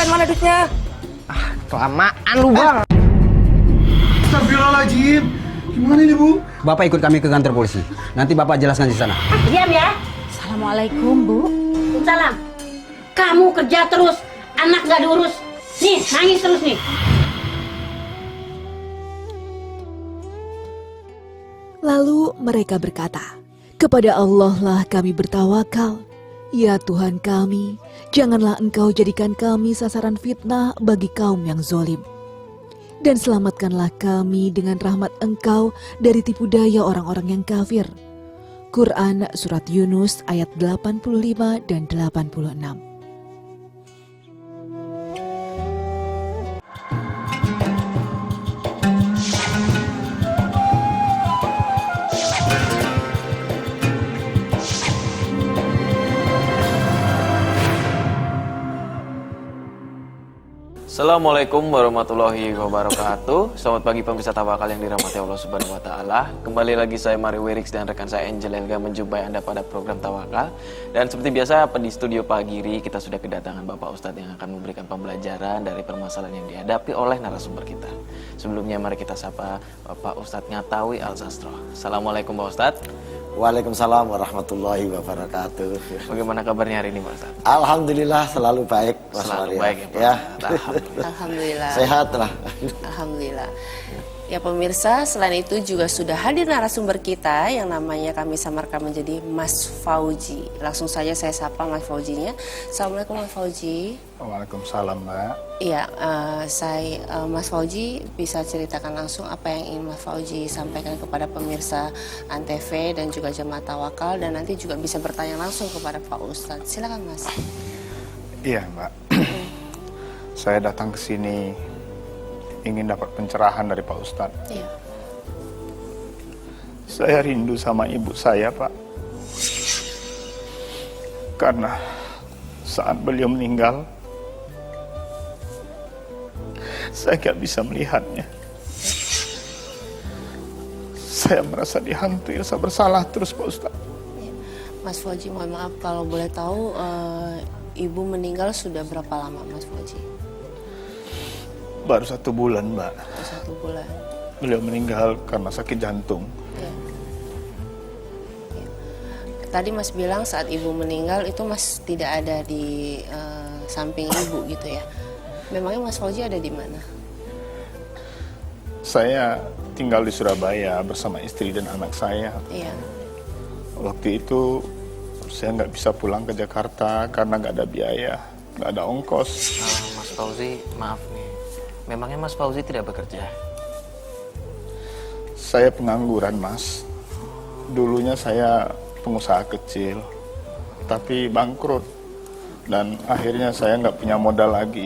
mana duitnya? Kelamaan lu, Bang. Astagfirullahaladzim. Gimana ini, Bu? Bapak ikut kami ke kantor polisi. Nanti Bapak jelaskan di sana. Diam ya. Assalamualaikum, Bu. Salam. Kamu kerja terus, anak nggak diurus. Nih, nangis terus nih. Lalu mereka berkata, "Kepada Allah lah kami bertawakal. Ya Tuhan kami, janganlah Engkau jadikan kami sasaran fitnah bagi kaum yang zolim. Dan selamatkanlah kami dengan rahmat Engkau dari tipu daya orang-orang yang kafir." Quran Surat Yunus ayat 85 dan 86. Assalamualaikum warahmatullahi wabarakatuh. Selamat pagi pemirsa Tawakal yang dirahmati Allah Subhanahu wa taala. Kembali lagi saya Mario Werix dan rekan saya Angel Elga menjumpai Anda pada program Tawakal. Dan seperti biasa di studio pagi ini kita sudah kedatangan Bapak Ustadz yang akan memberikan pembelajaran dari permasalahan yang dihadapi oleh narasumber kita. Sebelumnya mari kita sapa Bapak Ustadz Ngatawi Al-Sastro. Assalamualaikum Pak Ustadz. Waalaikumsalam warahmatullahi wabarakatuh. Bagaimana kabarnya hari ini Pak Ustadz? Alhamdulillah selalu baik Mas Selalu Maria. baik ya Pak. Ya. Alhamdulillah. Sehat lah. Alhamdulillah. Ya pemirsa, selain itu juga sudah hadir narasumber kita yang namanya kami samarkan menjadi Mas Fauji. Langsung saja saya sapa Mas Faujinya. Assalamualaikum Mas Fauji. Waalaikumsalam, Mbak. Iya, Mas Fauji bisa ceritakan langsung apa yang ingin Mas Fauji sampaikan kepada pemirsa Antv dan juga jemaah Tawakal, dan nanti juga bisa bertanya langsung kepada Pak Ustadz. Silakan Mas. Iya, Mbak. Saya datang ke sini ingin dapat pencerahan dari Pak Ustadz. Iya. Saya rindu sama ibu saya, Pak. Karena saat beliau meninggal, saya gak bisa melihatnya. Saya merasa dihantui, rasa bersalah terus Pak Ustadz. Mas Fauji, mohon maaf kalau boleh tahu ibu meninggal sudah berapa lama Mas Fauji? Baru 1 bulan, Mbak. 1 bulan. Beliau meninggal karena sakit jantung. Ya. Ya. Tadi Mas bilang saat ibu meninggal itu Mas tidak ada di samping ibu gitu ya. Memangnya Mas Fauji ada di mana? Saya tinggal di Surabaya bersama istri dan anak saya. Iya. Waktu itu saya nggak bisa pulang ke Jakarta karena nggak ada biaya, nggak ada ongkos. Mas Fauzi, maaf nih. Memangnya Mas Fauzi tidak bekerja? Saya pengangguran, Mas. Dulunya saya pengusaha kecil, tapi bangkrut. Dan akhirnya saya nggak punya modal lagi.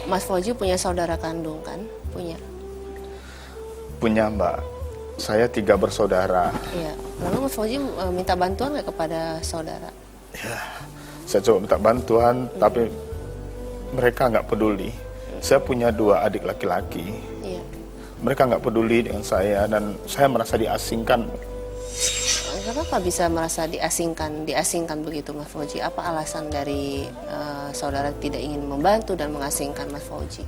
Mas Fauji punya saudara kandung kan? Punya? Punya, Mbak. Saya 3 bersaudara. Iya. Lalu Mas Fauji minta bantuan nggak kepada saudara? Ya, saya coba minta bantuan, tapi mereka nggak peduli. Saya punya 2 adik laki-laki. Iya. Mereka nggak peduli dengan saya dan saya merasa diasingkan. Kenapa bisa merasa diasingkan begitu Mas Fauji? Apa alasan dari saudara tidak ingin membantu dan mengasingkan Mas Fauji?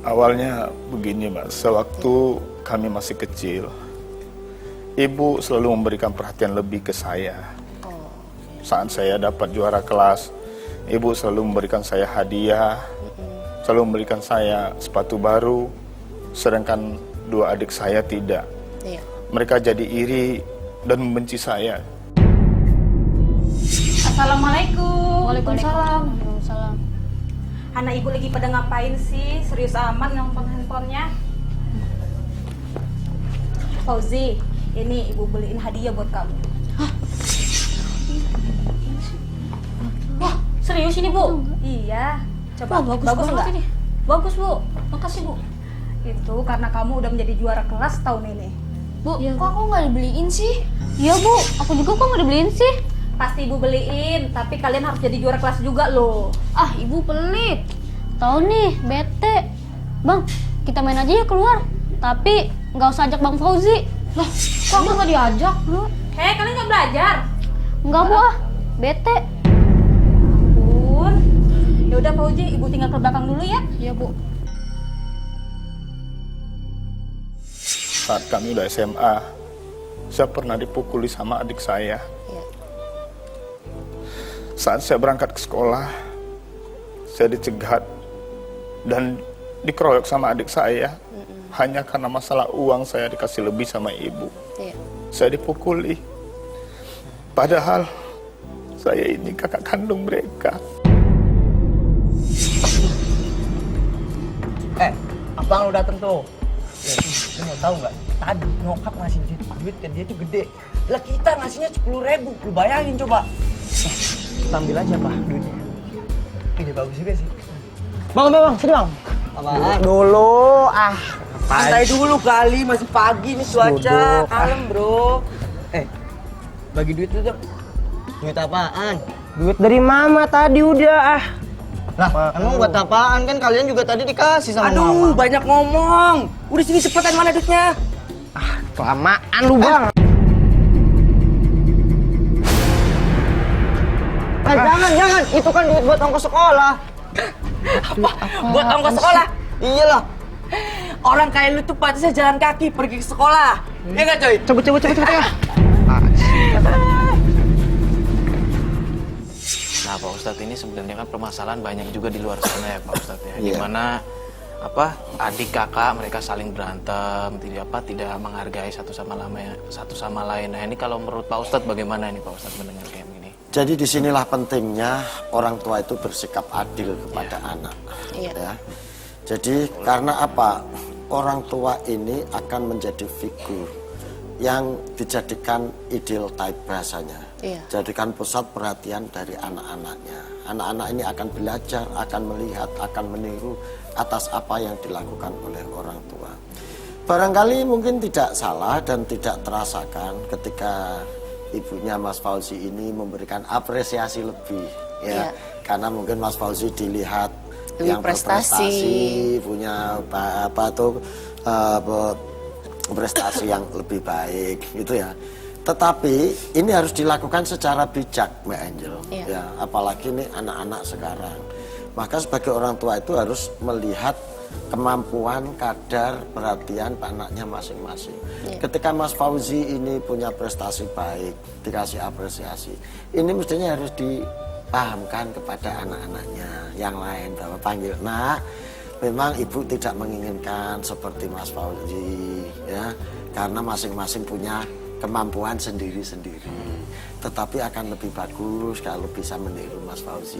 Awalnya begini, Mas. Sewaktu kami masih kecil, ibu selalu memberikan perhatian lebih ke saya. Saat saya dapat juara kelas, ibu selalu memberikan saya hadiah, selalu memberikan saya sepatu baru, sedangkan 2 adik saya tidak. Iya. Mereka jadi iri dan membenci saya. Assalamualaikum. Waalaikumsalam. Waalaikumsalam. Anak ibu lagi pada ngapain sih? Serius amat nelfon handphonenya. Fauzi, ini ibu beliin hadiah buat kamu. Wah, serius ini bu? Iya. Coba, bagus banget ini. Bagus bu, makasih bu. Itu karena kamu udah menjadi juara kelas tahun ini. Bu, kok aku nggak dibeliin sih? Iya bu, aku juga kok nggak dibeliin sih? Pasti ibu beliin, tapi kalian harus jadi juara kelas juga loh. Ah, ibu pelit. Tahu nih, bete. Bang, kita main aja ya keluar. Tapi nggak usah ajak Bang Fauzi. Loh, kok aku nggak diajak? Hei, kalian nggak belajar? Nggak bu, ah. Bete. Ya udah Fauzi, ibu tinggal ke belakang dulu ya. Iya bu. Saat kami udah SMA, saya pernah dipukuli sama adik saya. Iya. Saat saya berangkat ke sekolah, saya dicegat dan dikeroyok sama adik saya. Hanya karena masalah uang saya dikasih lebih sama ibu. Iya. Saya dipukuli. Padahal saya ini kakak kandung mereka. Abang lu dateng tuh. Lu mau tahu nggak? Tadi nyokap ngasih duit ke dia tuh gede. Lah kita ngasihnya 10.000. Lu bayangin coba. Kita ambil aja Pak duitnya. Ide bagus juga sih. Bang, sini bang. Apaan? Dulu, santai dulu kali, masih pagi nih cuaca. Kalem bro. Bagi duit lu dong. Duit apaan? Duit dari mama tadi udah Lah, emang buat apaan? Kan kalian juga tadi dikasih sama mama. Aduh, banyak ngomong. Udah sini cepetan, mana duitnya? Kelamaan lu bang. Jangan. Itu kan duit buat ongkos sekolah. Apa? Buat ongkos sekolah? Iyalah. Orang kayak lu tuh pantasnya jalan kaki pergi ke sekolah. Iya nggak coy? Cepet ya. Nah Pak Ustadz, ini sebenarnya kan permasalahan banyak juga di luar sana ya Pak Ustadz ya. Iya. Dimana adik kakak mereka saling berantem, tidak menghargai satu sama lain. Nah ini kalau menurut Pak Ustadz bagaimana ini Pak Ustadz mendengar kayak begini? Jadi disinilah pentingnya orang tua itu bersikap adil kepada anak. Iya. Ya. Jadi karena apa? Orang tua ini akan menjadi figur yang dijadikan ideal type bahasanya. Iya. Jadikan pusat perhatian dari anak-anaknya. Anak-anak ini akan belajar, akan melihat, akan meniru atas apa yang dilakukan oleh orang tua. Barangkali mungkin tidak salah dan tidak terasakan ketika ibunya Mas Fauzi ini memberikan apresiasi lebih, ya. Karena mungkin Mas Fauzi dilihat lebih yang berprestasi, punya prestasi yang lebih baik, gitu ya. Tetapi ini harus dilakukan secara bijak, Mbak Angel. Ya, apalagi nih anak-anak sekarang. Maka sebagai orang tua itu harus melihat kemampuan, kadar, perhatian anaknya masing-masing. Ketika Mas Fauzi ini punya prestasi baik, dikasih apresiasi, ini mestinya harus dipahamkan kepada anak-anaknya yang lain, bahwa panggil, nak, memang ibu tidak menginginkan seperti Mas Fauzi, ya, karena masing-masing punya kemampuan sendiri-sendiri. Tetapi akan lebih bagus kalau bisa meniru Mas Fauzi.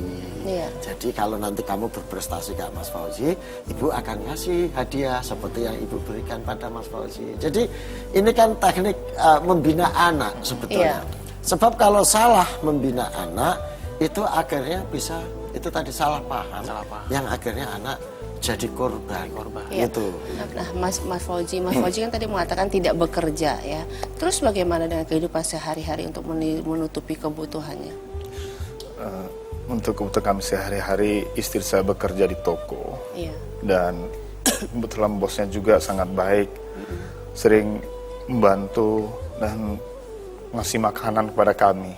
Jadi kalau nanti kamu berprestasi kayak Mas Fauzi, ibu akan ngasih hadiah seperti yang ibu berikan pada Mas Fauzi. Jadi ini kan teknik membina anak sebetulnya. Sebab kalau salah membina anak, itu akhirnya bisa, itu tadi salah paham. Yang akhirnya anak jadi korban. Gitu. Nah, Mas Fauzi kan tadi mengatakan tidak bekerja ya. Terus bagaimana dengan kehidupan sehari-hari untuk menutupi kebutuhannya? Untuk kebutuhan kami sehari-hari, istri saya bekerja di toko. Dan kebetulan bosnya juga sangat baik. Sering membantu dan ngasih makanan kepada kami.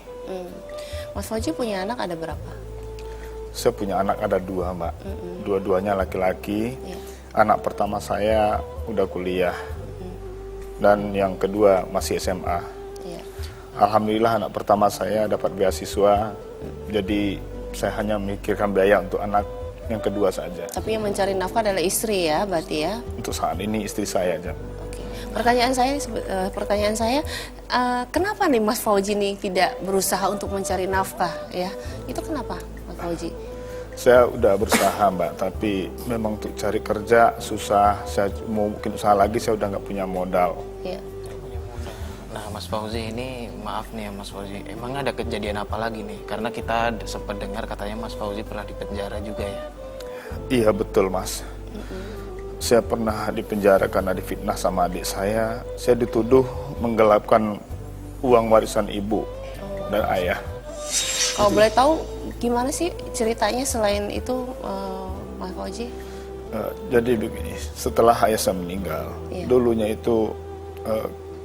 Mas Fauzi punya anak ada berapa? Saya punya anak ada 2, Mbak. Dua-duanya laki-laki. Anak pertama saya udah kuliah. Dan yang kedua masih SMA. Alhamdulillah anak pertama saya dapat beasiswa. Jadi saya hanya memikirkan biaya untuk anak yang kedua saja. Tapi yang mencari nafkah adalah istri ya, berarti ya? Untuk saat ini istri saya aja. Pertanyaan saya, kenapa nih Mas Fauzi ini tidak berusaha untuk mencari nafkah ya? Itu kenapa Mas Fauzi? Saya udah berusaha Mbak, tapi memang untuk cari kerja susah. Saya mau bikin usaha lagi, saya udah nggak punya modal. Nah Mas Fauzi ini, maaf nih ya Mas Fauzi, emang ada kejadian apa lagi nih? Karena kita sempat dengar katanya Mas Fauzi pernah dipenjara juga ya? Iya betul Mas. Saya pernah dipenjara karena difitnah sama adik saya. Saya dituduh menggelapkan uang warisan ibu dan ayah. Kalau boleh tahu gimana sih ceritanya selain itu, Mas Fauzi? Jadi begini, setelah ayah saya meninggal, dulunya itu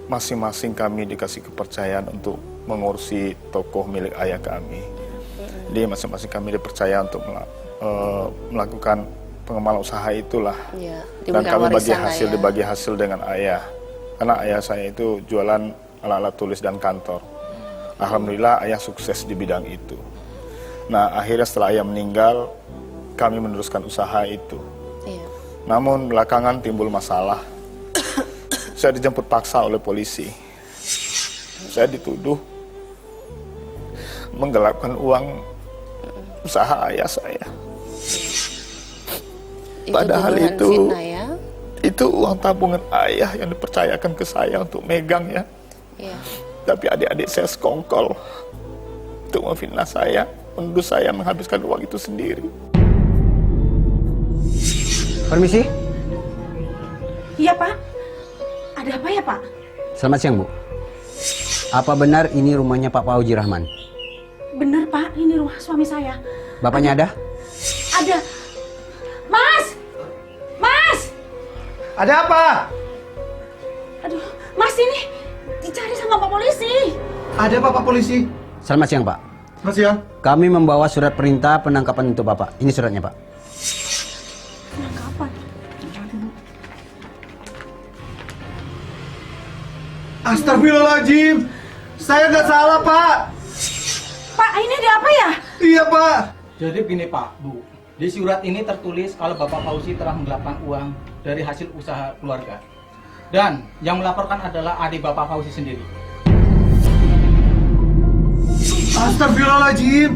masing-masing kami dikasih kepercayaan untuk mengurusi toko milik ayah kami. Jadi masing-masing kami dipercaya untuk melakukan pengembangan usaha itulah. Iya, Dan diberikan kami warisan lah ya. dibagi hasil dengan ayah. Karena ayah saya itu jualan alat-alat tulis dan kantor. Alhamdulillah ayah sukses di bidang itu. Nah akhirnya setelah ayah meninggal, kami meneruskan usaha itu. Iya. Namun belakangan timbul masalah. Saya dijemput paksa oleh polisi. Saya dituduh menggelapkan uang usaha ayah saya. Padahal tuduhan itu fitnah ya. itu uang tabungan ayah yang dipercayakan ke saya untuk megang ya. Iya. Tapi adik-adik saya sekongkol untuk memfitnah saya, menuduh saya menghabiskan uang itu sendiri. Permisi. Iya Pak. Ada apa ya Pak? Selamat siang, Bu. Apa benar ini rumahnya Pak Fauji Rahman? Bener Pak, ini rumah suami saya. Bapaknya ada? Ada. Mas! Mas! Ada apa? Aduh, Mas ini dicari sama Pak Polisi. Ada apa Pak Polisi? Selamat siang, Pak. Selamat siang. Kami membawa surat perintah penangkapan untuk Bapak. Ini suratnya, Pak. Penangkapan. Astagfirullahaladzim. Saya nggak salah Pak. Pak, ini ada apa ya? Iya Pak. Jadi begini Pak, Bu. Di surat ini tertulis kalau Bapak Fauzi telah menggelapkan uang dari hasil usaha keluarga. Dan yang melaporkan adalah adik Bapak Fauzi sendiri. Astagfirullahaladzim.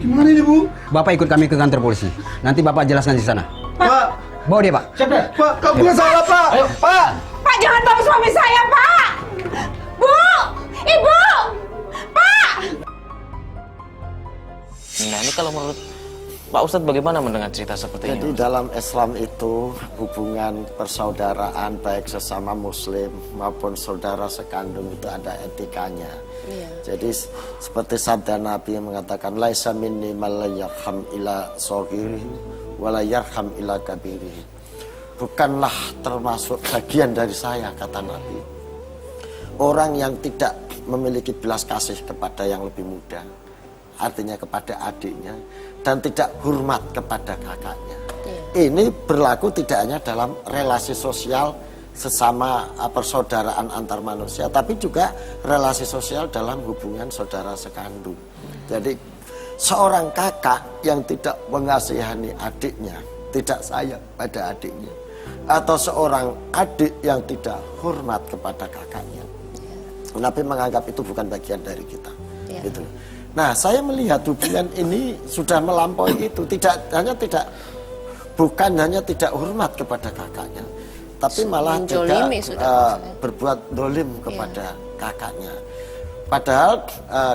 Gimana ini Bu? Bapak ikut kami ke kantor polisi. Nanti Bapak jelaskan di sana. Pak. Bawa dia, Pak. Siap, Pak, kamu nggak salah Pak. Ayo. Pak. Pak, jangan bawa suami saya, Pak! Bu! Ibu! Pak! Nah ini kalau menurut Pak Ustadz bagaimana mendengar cerita seperti Jadi ini? dalam Islam itu hubungan persaudaraan baik sesama muslim maupun saudara sekandung itu ada etikanya. Iya. Jadi seperti sabda Nabi yang mengatakan laisa minni man la yarham ila shaghirihi wa la yarham ila kabirihi. Bukanlah termasuk bagian dari saya, kata Nabi, orang yang tidak memiliki belas kasih kepada yang lebih muda, artinya kepada adiknya, dan tidak hormat kepada kakaknya. Ini berlaku tidak hanya dalam relasi sosial sesama persaudaraan antar manusia, tapi juga relasi sosial dalam hubungan saudara sekandung. Jadi seorang kakak yang tidak mengasihani adiknya, tidak sayang pada adiknya, atau seorang adik yang tidak hormat kepada kakaknya, Nabi menganggap itu bukan bagian dari kita. Gitu. Nah, saya melihat hubungan ini sudah melampaui itu. Bukan hanya tidak hormat kepada kakaknya, tapi malah tidak berbuat dolim kepada kakaknya. Padahal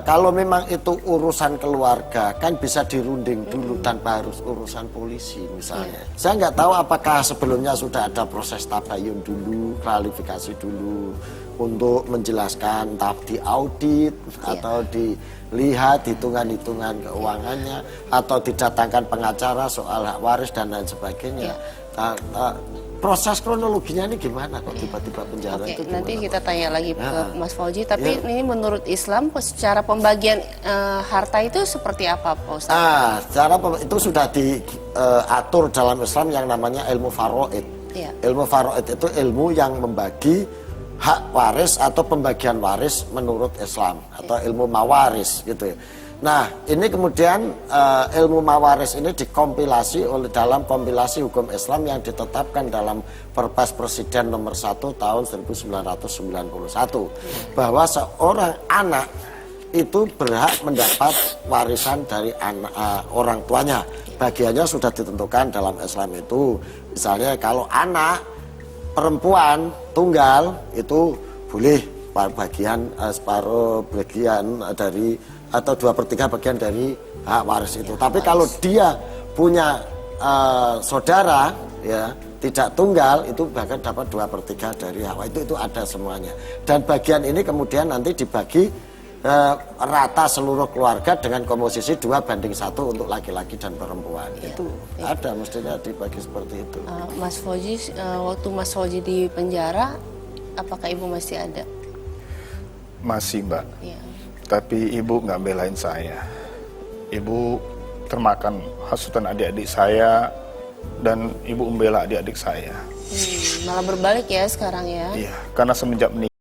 kalau memang itu urusan keluarga kan bisa dirunding dulu tanpa harus urusan polisi misalnya. Saya nggak tahu apakah sebelumnya sudah ada proses tabayun dulu, klarifikasi dulu untuk menjelaskan, entah diaudit atau dilihat hitungan-hitungan keuangannya atau didatangkan pengacara soal hak waris dan lain sebagainya. Proses kronologinya ini gimana kok tiba-tiba penjara itu gimana? Nanti kita tanya lagi ke Mas Fauji, tapi ini menurut Islam secara pembagian harta itu seperti apa Pak Ustaz? Secara itu sudah diatur dalam Islam yang namanya ilmu faraid. Ilmu faraid itu ilmu yang membagi hak waris atau pembagian waris menurut Islam atau ilmu mawaris gitu ya. Nah, ini kemudian ilmu mawaris ini dikompilasi oleh dalam kompilasi hukum Islam yang ditetapkan dalam Perpres Presiden nomor 1 tahun 1991 bahwa seorang anak itu berhak mendapat warisan dari orang tuanya. Bagiannya sudah ditentukan dalam Islam itu. Misalnya kalau anak perempuan tunggal itu boleh separuh bagian dari atau 2/3 bagian dari hak waris itu. Tapi kalau dia punya saudara ya tidak tunggal itu bahkan dapat 2/3 dari hak waris itu ada semuanya. Dan bagian ini kemudian nanti dibagi rata seluruh keluarga dengan komposisi 2:1 untuk laki-laki dan perempuan. Itu ada mestinya dibagi seperti itu. Mas Fauji, waktu Mas Fauji di penjara, apakah ibu masih ada? Masih Mbak. Tapi ibu nggak belain saya. Ibu termakan hasutan adik-adik saya dan ibu membela adik-adik saya. Malah berbalik ya sekarang ya. Iya, karena semenjak menikah